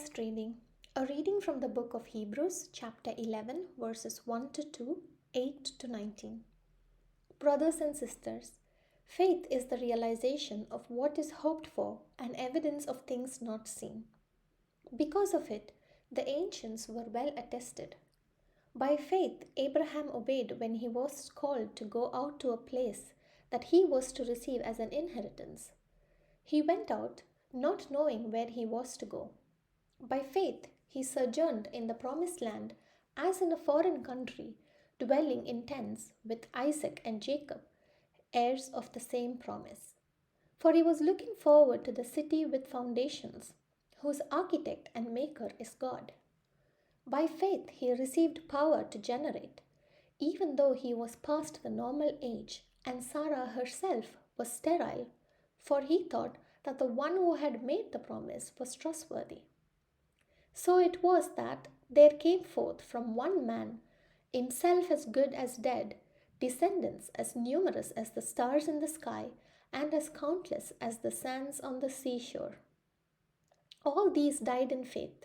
First reading. A reading from the book of Hebrews, chapter 11, verses 1 to 2, 8 to 19. Brothers and sisters, faith is the realization of what is hoped for and evidence of things not seen. Because of it, the ancients were well attested. By faith, Abraham obeyed when he was called to go out to a place that he was to receive as an inheritance. He went out, not knowing where he was to go. By faith, he sojourned in the promised land as in a foreign country, dwelling in tents with Isaac and Jacob, heirs of the same promise. For he was looking forward to the city with foundations, whose architect and maker is God. By faith, he received power to generate, even though he was past the normal age and Sarah herself was sterile, for he thought that the one who had made the promise was trustworthy. So it was that there came forth from one man, himself as good as dead, descendants as numerous as the stars in the sky and as countless as the sands on the seashore. All these died in faith.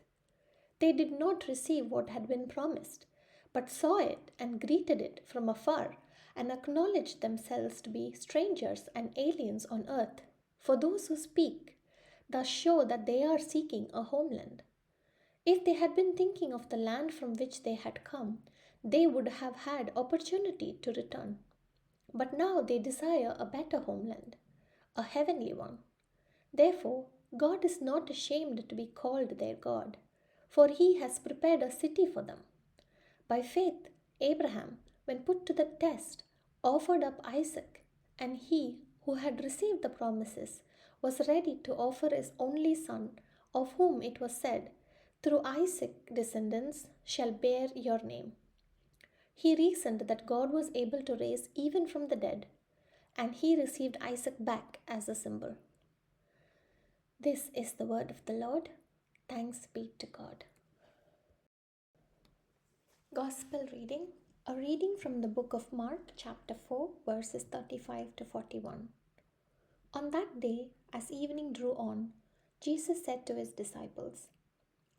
They did not receive what had been promised, but saw it and greeted it from afar and acknowledged themselves to be strangers and aliens on earth. For those who speak thus show that they are seeking a homeland. If they had been thinking of the land from which they had come, they would have had opportunity to return. But now they desire a better homeland, a heavenly one. Therefore, God is not ashamed to be called their God, for he has prepared a city for them. By faith, Abraham, when put to the test, offered up Isaac, and he who had received the promises was ready to offer his only son, of whom it was said, "Through Isaac descendants shall bear your name." He reasoned that God was able to raise even from the dead, and he received Isaac back as a symbol. This is the word of the Lord. Thanks be to God. Gospel reading. A reading from the book of Mark, chapter 4, verses 35 to 41. On that day, as evening drew on, Jesus said to his disciples,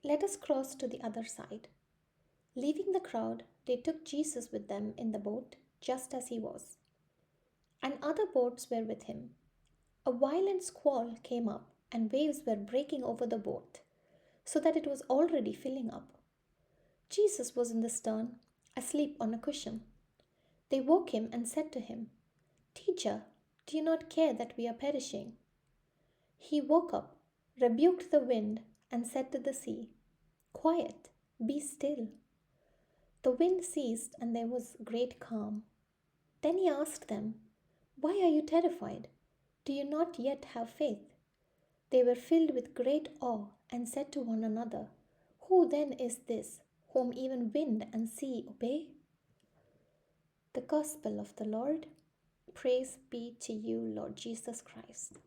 "Let us cross to the other side." Leaving the crowd, they took Jesus with them in the boat, just as he was. And other boats were with him. A violent squall came up, and waves were breaking over the boat, so that it was already filling up. Jesus was in the stern, asleep on a cushion. They woke him and said to him, "Teacher, do you not care that we are perishing?" He woke up, rebuked the wind, and said to the sea, "Quiet, be still." The wind ceased, and there was great calm. Then he asked them, "Why are you terrified? Do you not yet have faith?" They were filled with great awe and said to one another, "Who then is this, whom even wind and sea obey?" The Gospel of the Lord. Praise be to you, Lord Jesus Christ.